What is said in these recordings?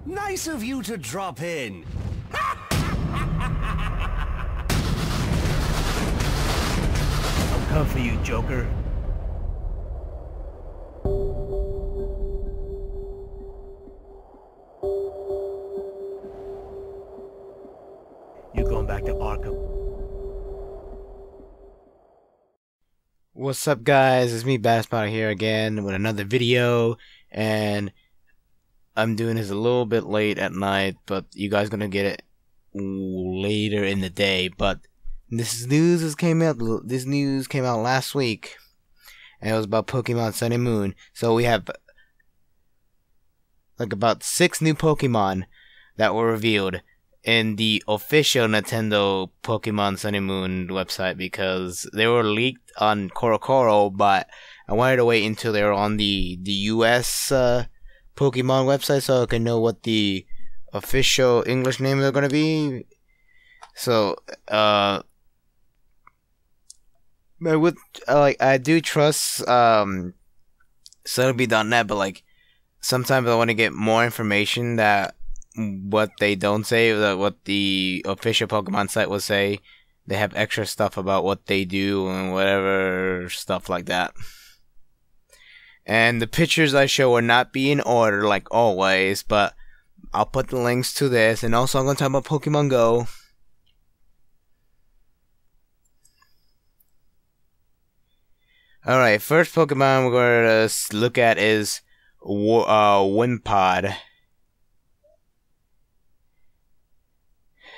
Nice of you to drop in. I'm coming for you, Joker. You're going back to Arkham. What's up, guys? It's me, Espada, here again with another video, and I'm doing this a little bit late at night, but you guys gonna get it later in the day. But this news came out last week, and it was about Pokemon Sun and Moon. So we have like about 6 new Pokemon that were revealed in the official Nintendo Pokemon Sun and Moon website, because they were leaked on Korokoro, but I wanted to wait until they were on the US Pokemon website so I can know what the official English name they're gonna be. So I do trust Sotheby.net, but like sometimes I want to get more information that what they don't say, what the official Pokemon site will say. They have extra stuff about what they do and whatever stuff like that. And the pictures I show will not be in order like always, but I'll put the links to this, and also I'm going to talk about Pokemon Go. Alright, first Pokemon we're going to look at is Wimpod.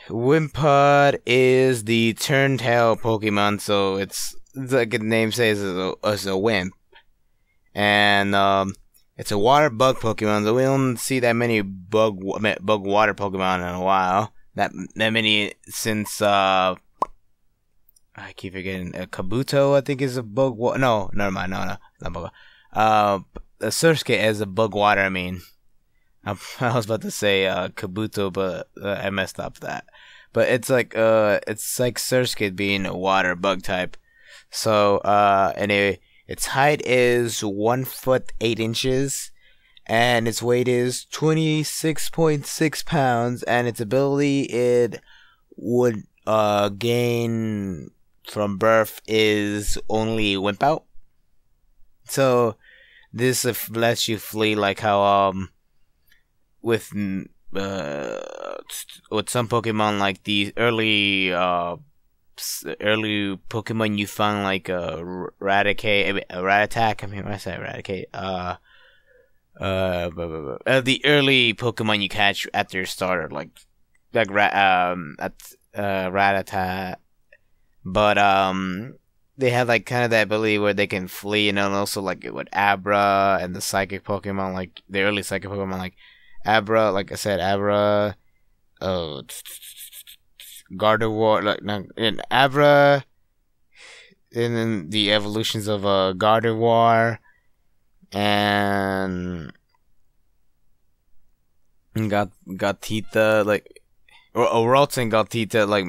Wimpod is the Turn-tail Pokemon, so it's like the name says, it's a wimp. And it's a water bug Pokemon, so we don't see that many bug water Pokemon in a while. That many since I keep forgetting. Kabuto, I think, is a bug. No, never mind. No, not bug. Surskit is a bug water. I mean, I was about to say Kabuto, but I messed up that. But it's like Surskit being a water bug type. So anyway, its height is 1 foot 8 inches, and its weight is 26.6 pounds. And its ability, it would gain from birth is only Wimp Out. So this lets you flee, like how with some Pokemon, like the early Pokemon you found, like Raticate, Ratatak. I mean, when I say Eradicate, the early Pokemon you catch after your starter, like Rattata. But they have like kind of that ability where they can flee, and then also like with Abra and the psychic Pokemon, like the early psychic Pokemon, like Abra, like I said, Abra, Gardevoir, like in Abra, and then the evolutions of Gardevoir and Gatita, like Ralts and Gatita, like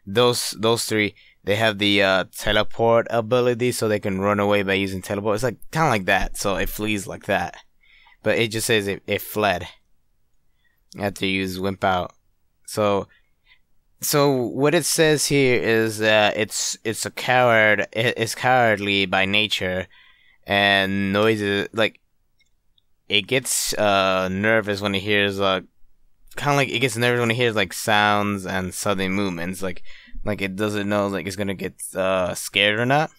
those 3. They have the teleport ability, so they can run away by using teleport. It's like kind of like that, so it flees like that. But it just says it fled after you use Wimp Out. So what it says here is that it's a coward. It's cowardly by nature, and noises, like it gets nervous when it hears kind of like it gets nervous when it hears like sounds and sudden movements, like it doesn't know like it's gonna get scared or not.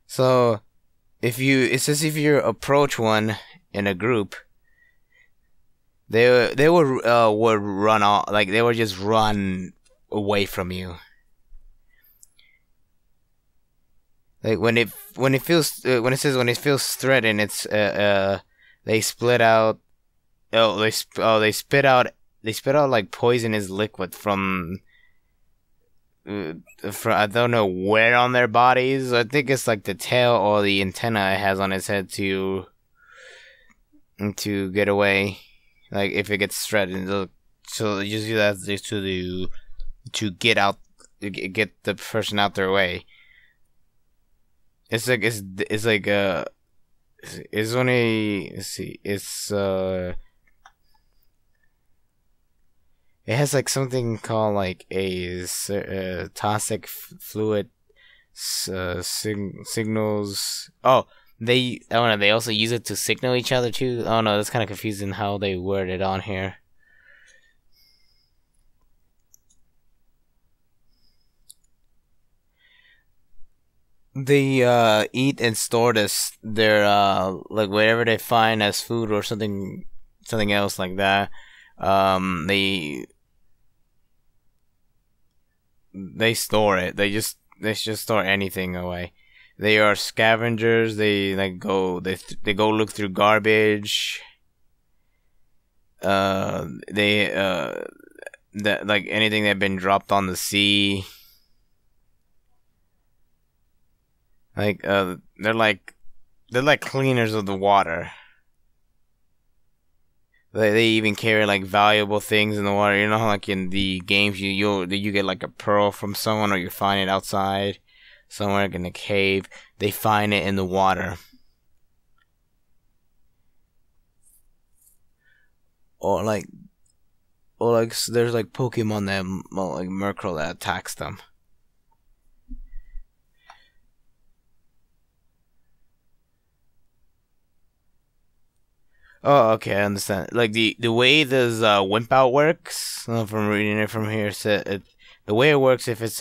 So it says if you approach one in a group, they would run off, like they would just run away from you. Like when it feels threatened, it's they split out. They spit out like poisonous liquid from I don't know where on their bodies. I think it's like the tail or the antenna it has on its head to get away. Like if it gets threatened, so they just use that to get the person out their way. It's only, let's see, it's It has like something called like a toxic fluid signals. Oh, I don't know. They also use it to signal each other too. Oh no, that's kind of confusing how they word it on here. They eat and store their like whatever they find as food or something else like that. They store it. They just store anything away. They are scavengers. They like they go look through garbage. They that like anything that been dropped on the sea. Like they're like cleaners of the water. They even carry like valuable things in the water. You know how like in the games you get like a pearl from someone or you find it outside somewhere like in a cave. They find it in the water. Or like there's like Pokemon that like Murkrow that attacks them. Oh, okay, I understand. Like the way this wimp out works, from reading it from here, the way it works, if it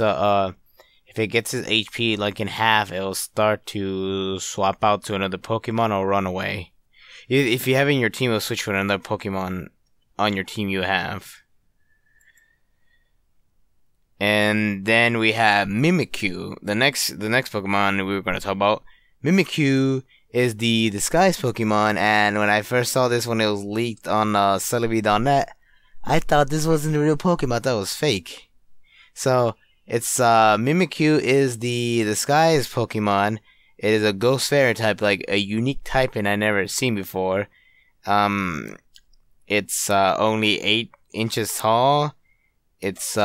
gets its HP like in half, it'll start to swap out to another Pokemon or run away. If you have it in your team, it'll switch with another Pokemon on your team you have. And then we have Mimikyu. The next Pokemon we were going to talk about. Mimikyu is the disguise Pokemon, and when I first saw this when it was leaked on Celebi.net, I thought this wasn't a real Pokemon. I thought it was fake. So it's Mimikyu is the disguise Pokemon. It is a Ghost Fairy type, like a unique type, and I never seen before. It's only 8 inches tall. It's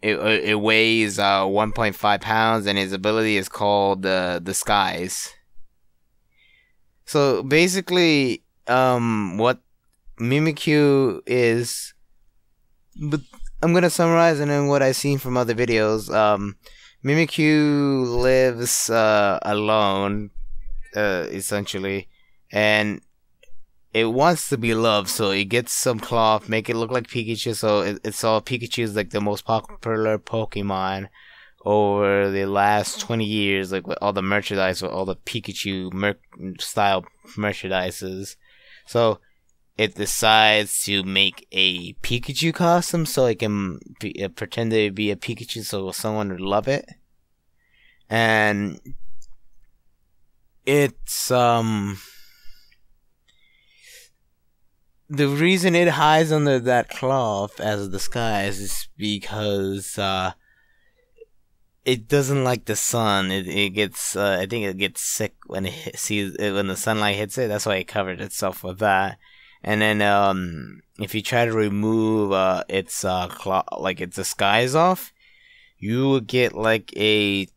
it weighs 1.5 pounds, and his ability is called Disguise. So basically, what Mimikyu is, but I'm gonna summarize and then what I've seen from other videos. Mimikyu lives alone, essentially, and it wants to be loved, so it gets some cloth, make it look like Pikachu, so it's all Pikachu's like the most popular Pokemon over the last 20 years, like with all the merchandise, with all the Pikachu style merchandises. So it decides to make a Pikachu costume so it can pretend to be a Pikachu so someone would love it. And it's the reason it hides under that cloth as a disguise is because it doesn't like the sun. It gets I think it gets sick when when the sunlight hits it. That's why it covered itself with that. And then if you try to remove its its disguise off, you will get like an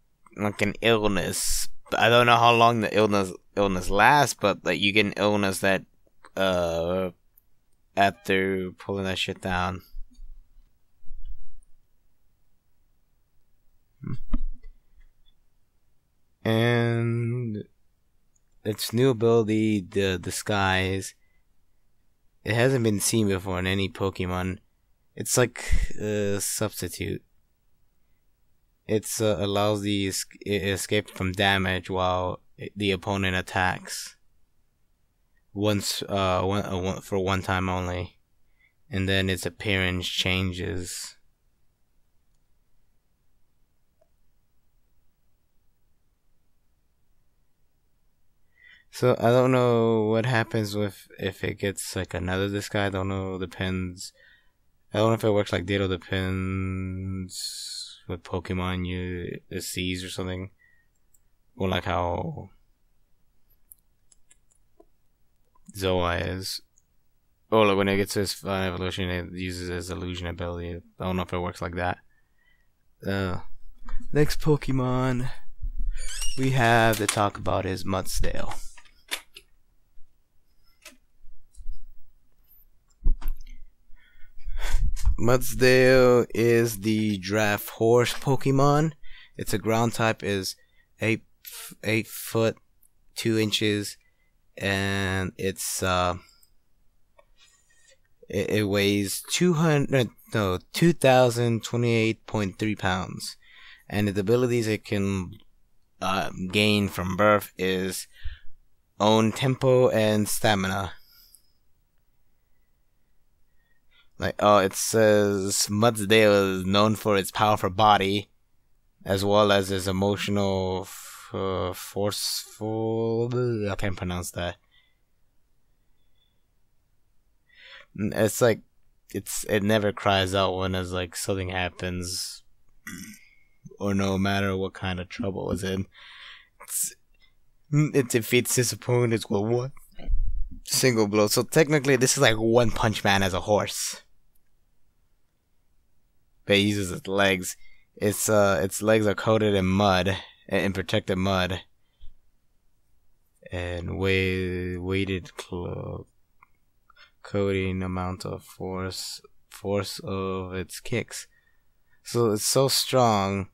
illness. I don't know how long the illness lasts, but like you get an illness that after pulling that shit down. And its new ability, the Disguise, it hasn't been seen before in any Pokemon. It's like a substitute. It allows the escape from damage while the opponent attacks. Once, for one time only, and then its appearance changes. So I don't know what happens if it gets like another disguise. I don't know. Depends. I don't know if it works like Ditto depends what Pokemon it sees or something, or like how Zoa is. Oh, look, when it gets to its final evolution, it uses its illusion ability. I don't know if it works like that. Next Pokemon we have to talk about is Mudsdale. Mudsdale is the draft horse Pokemon. Its a ground type is 8 foot 2 inches, and it weighs 2,028.3 pounds, and the abilities it can gain from birth is own tempo and stamina. It says Mudsdale is known for its powerful body, as well as its emotional, forceful. I can't pronounce that. It never cries out when something happens, or no matter what kind of trouble it's in. It defeats its opponents with one single blow. So technically, this is like One Punch Man as a horse. But it uses its legs. Its legs are coated in mud, in protected mud, and weighted coating amount of force of its kicks. So it's so strong.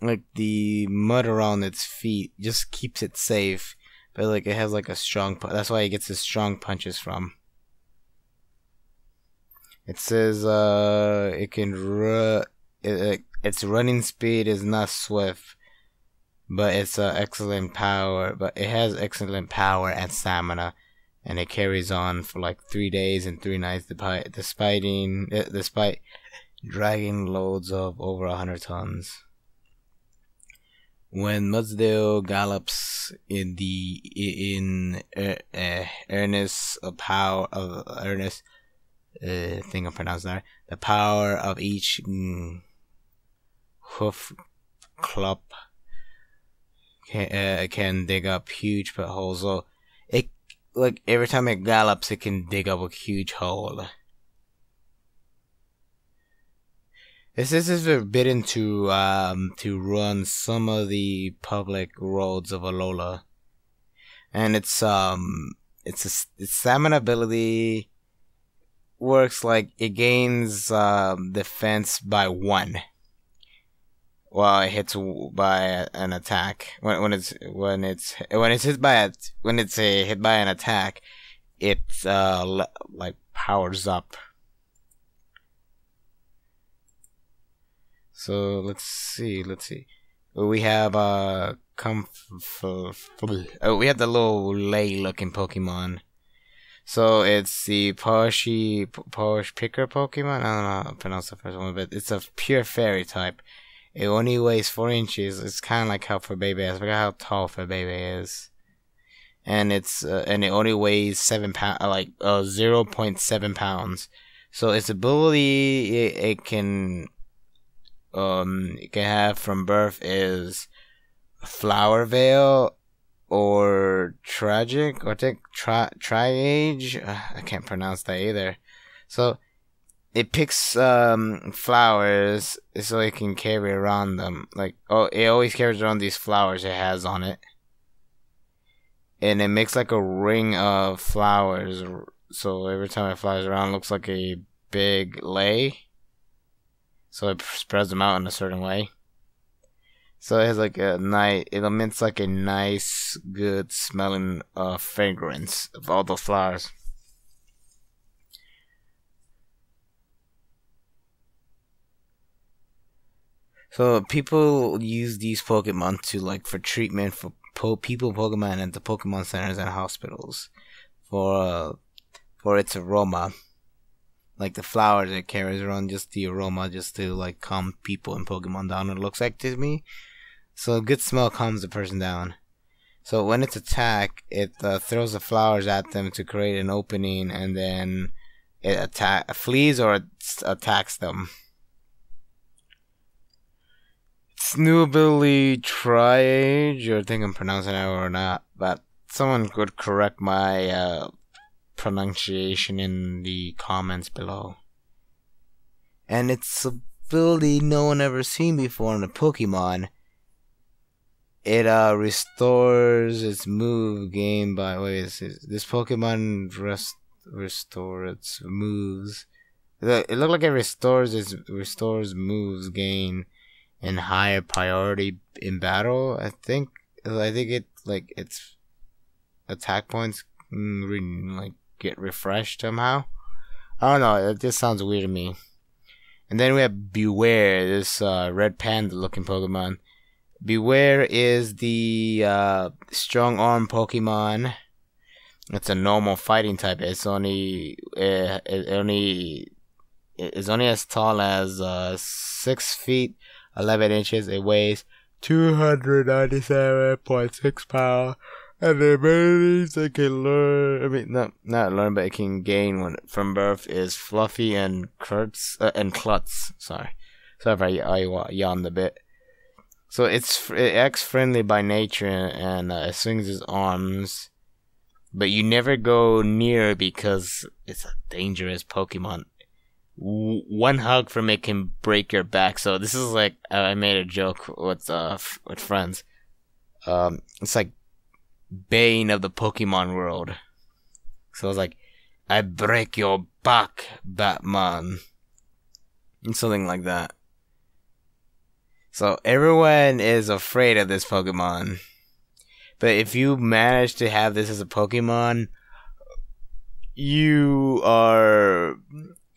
Like the mud around its feet just keeps it safe, but it has a strong. That's why it gets its strong punches from. It says it can its running speed is not swift, but it's excellent power. But it has excellent power and stamina, and it carries on for 3 days and 3 nights, despite dragging loads of over 100 tons. When Mudsdale gallops in earnest thing I pronounced that. The power of each hoof clump can dig up huge holes. So it every time it gallops, it can dig up a huge hole. It says it's forbidden to run some of the public roads of Alola, and its stamina ability works it gains defense by 1 while it hits by an attack. When it's hit by an attack, it powers up. So let's see. We have we have the little lay looking Pokemon. So it's the Polish Picker Pokemon. I don't know how to pronounce the first one, but it's a pure fairy type. It only weighs 4 inches. It's kind of like how Fabebe is. I forgot how tall Fabebe is. And it only weighs 7 pounds, 0.7 pounds. So its ability it can have from birth is Flower Veil, or Tragic, or Tri-Age. I can't pronounce that either. So it picks flowers so it can carry around them. It always carries around these flowers it has on it, and it makes a ring of flowers. So every time it flies around, it looks like a big lei. So it spreads them out in a certain way. So it has it emits a nice, good smelling fragrance of all those flowers. So people use these Pokemon for treatment for Pokemon at the Pokemon centers and hospitals for its aroma. The flowers it carries around, just the aroma, just to calm people and Pokemon down. It looks like to me. So a good smell calms the person down. So when it's attacked, it throws the flowers at them to create an opening, and then it flees or attacks them. Its new ability, Tri-Age, I think I'm pronouncing it or not, but someone could correct my pronunciation in the comments below. And its ability no one ever seen before in a Pokemon. It restores its move gained by this Pokemon restore its moves It looked like it restores moves gain and higher priority in battle. I think its attack points like get refreshed somehow. I don't know. It just sounds weird to me. And then we have Beware, this red panda looking Pokemon. Beware is the strong arm Pokemon. It's a normal fighting type. It's only as tall as 6 feet 11 inches. It weighs 297.6 pounds. And the abilities it can learn, not learn, but it can gain from birth is Fluffy and Klutz. Sorry if I yawned a bit. So it acts friendly by nature and it swings its arms. But you never go near because it's a dangerous Pokemon. One hug from it can break your back. So this is like, I made a joke with friends. It's like Bane of the Pokemon world. So I was like, I break your back, Batman. And something like that. So everyone is afraid of this Pokemon. But if you manage to have this as a Pokemon, you are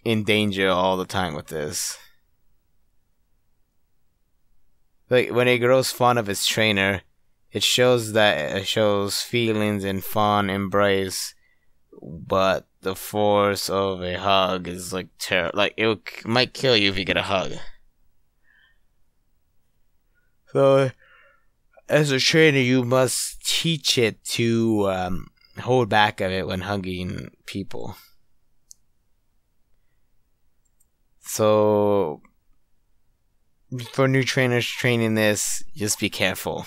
in danger all the time with this. Like when it grows fond of its trainer, it shows feelings and fond embrace, but the force of a hug is like terrible. Like it might kill you if you get a hug. So, as a trainer, you must teach it to hold back of it when hugging people. So, for new trainers training this, just be careful.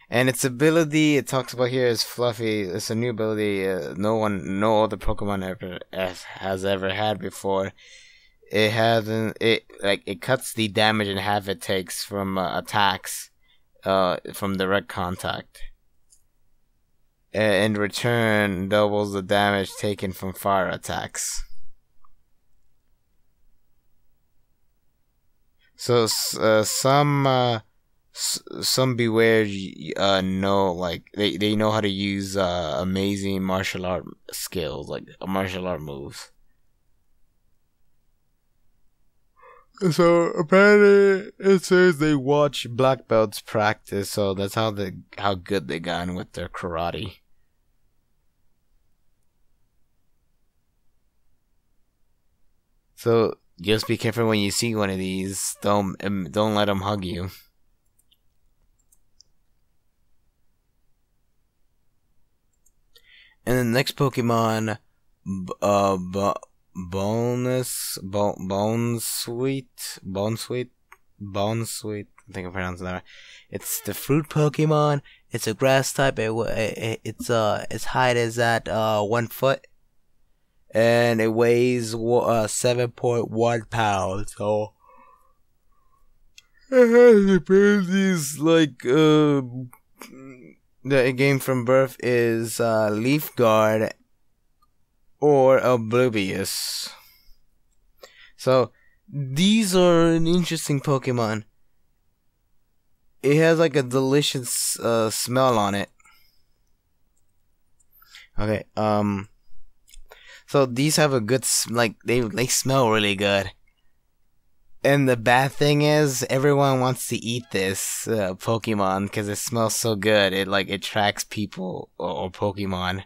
And its ability, it talks about here, is Fluffy. It's a new ability no other Pokemon has ever had before. It cuts the damage in half it takes from attacks from direct contact. In return, doubles the damage taken from fire attacks. So some Beware know, like they know how to use amazing martial art skills, like martial art moves. So apparently it says they watch black belts practice, so that's how good they gotten with their karate. So just be careful when you see one of these. Don't let them hug you. And the next Pokemon, Bone Sweet. I think I'm pronouncing that right. It's the fruit Pokemon. It's a grass type. Its height is at 1 foot, and it weighs 7.1 pounds. So it has abilities like the game from birth is Leaf Guard or Oblivious. So these are an interesting Pokemon. It has like a delicious smell on it. Okay, so these have a good they smell really good. And the bad thing is, everyone wants to eat this Pokemon because it smells so good. It attracts people or Pokemon.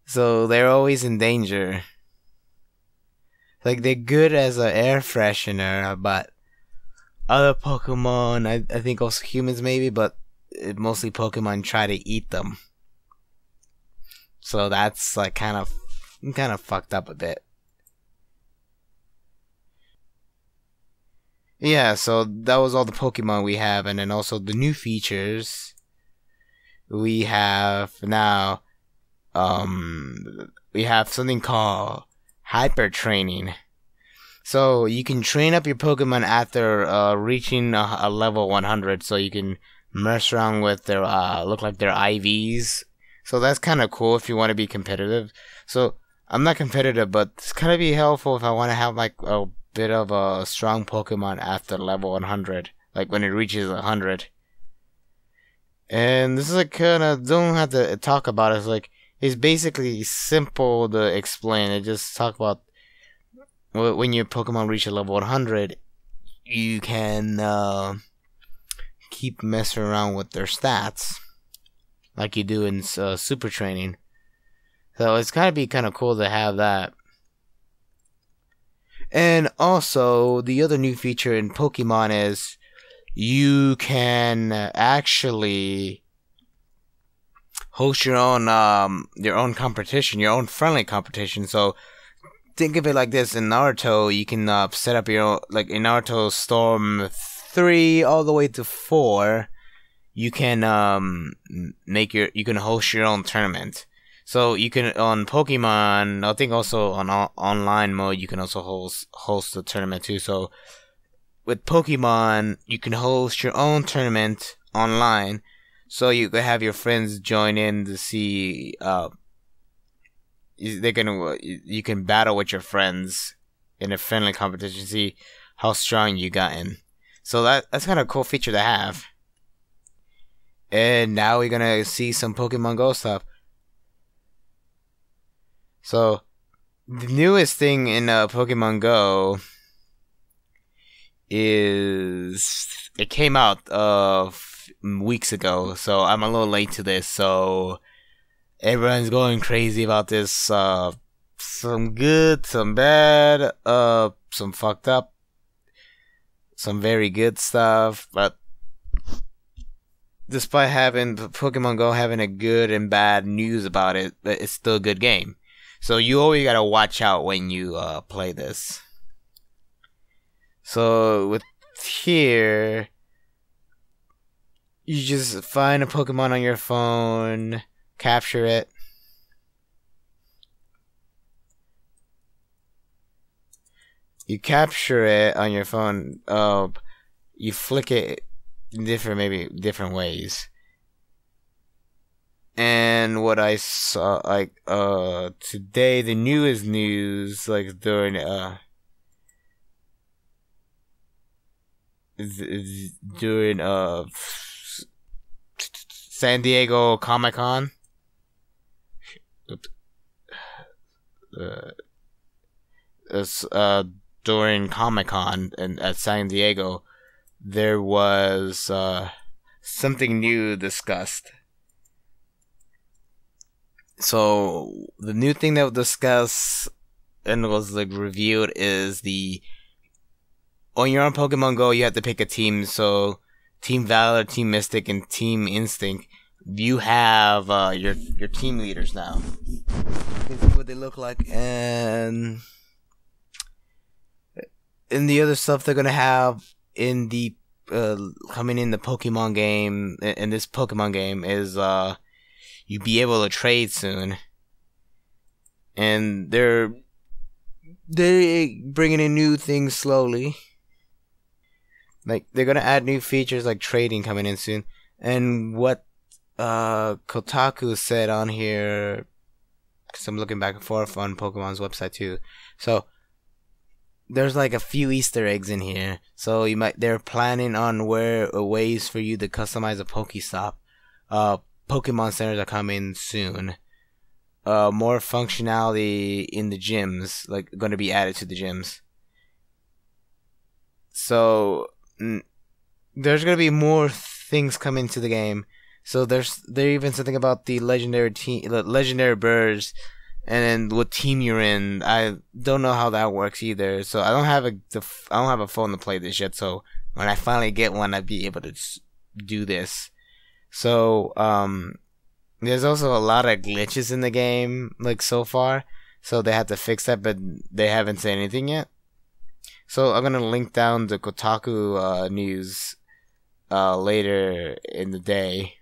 So they're always in danger. Like they're good as an air freshener, but other Pokemon, I think also humans maybe, but mostly Pokemon try to eat them. So that's like kind of fucked up a bit. Yeah, so that was all the Pokemon we have, and then also the new features we have now. We have something called Hyper Training. So you can train up your Pokemon after reaching a level 100, so you can mess around with their look like their IVs. So that's kind of cool if you want to be competitive. So I'm not competitive, but it's gonna be helpful if I want to have like a bit of a strong Pokemon after level 100, like when it reaches 100. And this is like kind of don't have to talk about it. It's like it's basically simple to explain. It just talk about when your Pokemon reach a level 100, you can keep messing around with their stats like you do in Super Training. So it's gotta be kind of cool to have that. And also, the other new feature in Pokemon is you can actually host your own competition, your own friendly competition. So think of it like this: in Naruto, you can set up your own, like in Naruto Storm 3 all the way to 4. You can you can host your own tournament. So you can on Pokemon, I think also on online mode, you can also host a tournament too. So with Pokemon, you can host your own tournament online. So you can have your friends join in to see. You can battle with your friends in a friendly competition. See how strong you gotten. So that's kind of a cool feature to have. And now we're gonna see some Pokemon Go stuff. So, the newest thing in Pokemon Go is it came out weeks ago, so I'm a little late to this. So everyone's going crazy about this. Some good, some bad, some fucked up, some very good stuff. But despite having Pokemon Go having a good and bad news about it, it's still a good game. So you always gotta watch out when you play this. So with here, you just find a Pokemon on your phone, capture it. You capture it on your phone. You flick it in different ways. And what I saw, like, today, the newest news, like, during, San Diego Comic-Con, during Comic-Con at San Diego, there was, something new discussed. So the new thing that was discussed and was like revealed is on your own Pokemon Go you have to pick a team. So Team Valor, Team Mystic, and Team Instinct. You have your team leaders now. You can see what they look like, and the other stuff they're gonna have in the coming in the Pokemon game. In this Pokemon game is you'll be able to trade soon. And they're bringing in new things slowly. Like, they're gonna add new features like trading coming in soon. And what Kotaku said on here, because I'm looking back and forth on Pokemon's website too. So, there's like a few Easter eggs in here. So they're planning on ways for you to customize a Pokestop. Pokemon centers are coming soon. More functionality in the gyms, like, going to be added to the gyms. So there's going to be more things coming to the game. So there's even something about the legendary birds, and then what team you're in. I don't know how that works either. So I don't have a phone to play this yet. So when I finally get one, I'll be able to do this. So, there's also a lot of glitches in the game, like, so far. So they have to fix that, but they haven't said anything yet. So I'm gonna link down the Kotaku news later in the day.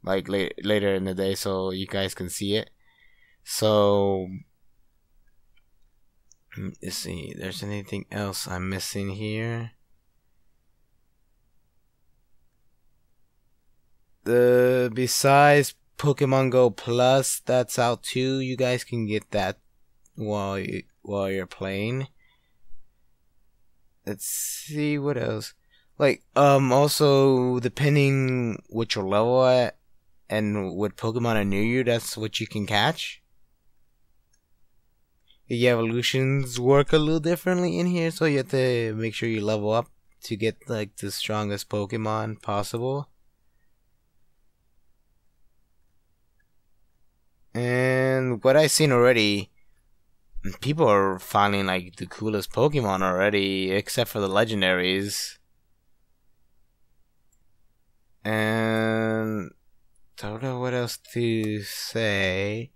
Like, later in the day, so you guys can see it. So, let's see, there's anything else I'm missing here. Besides Pokemon Go Plus, that's out too. You guys can get that while you're playing. Let's see what else. Like also depending what your level at and what Pokemon are near you, that's what you can catch. The evolutions work a little differently in here, so you have to make sure you level up to get like the strongest Pokemon possible. And what I've seen already, people are finding like the coolest Pokemon already, except for the legendaries. And don't know what else to say.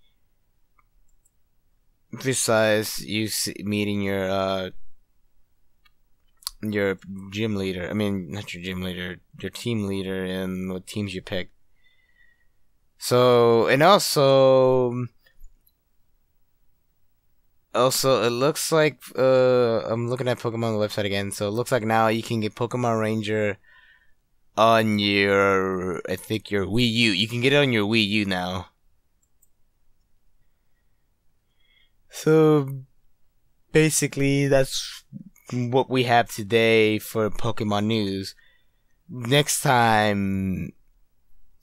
Besides you meeting your gym leader. I mean, not your gym leader, your team leader, and what teams you pick. So, and also it looks like I'm looking at Pokemon on the website again. So it looks like now you can get Pokemon Ranger on your, I think your Wii U. You can get it on your Wii U now. So basically, that's what we have today for Pokemon news. Next time,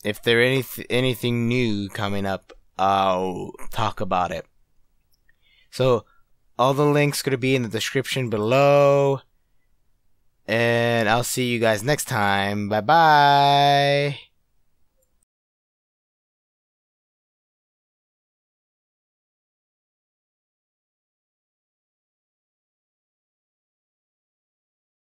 if there anything new coming up, I'll talk about it. So all the links gonna be in the description below, and I'll see you guys next time. Bye bye.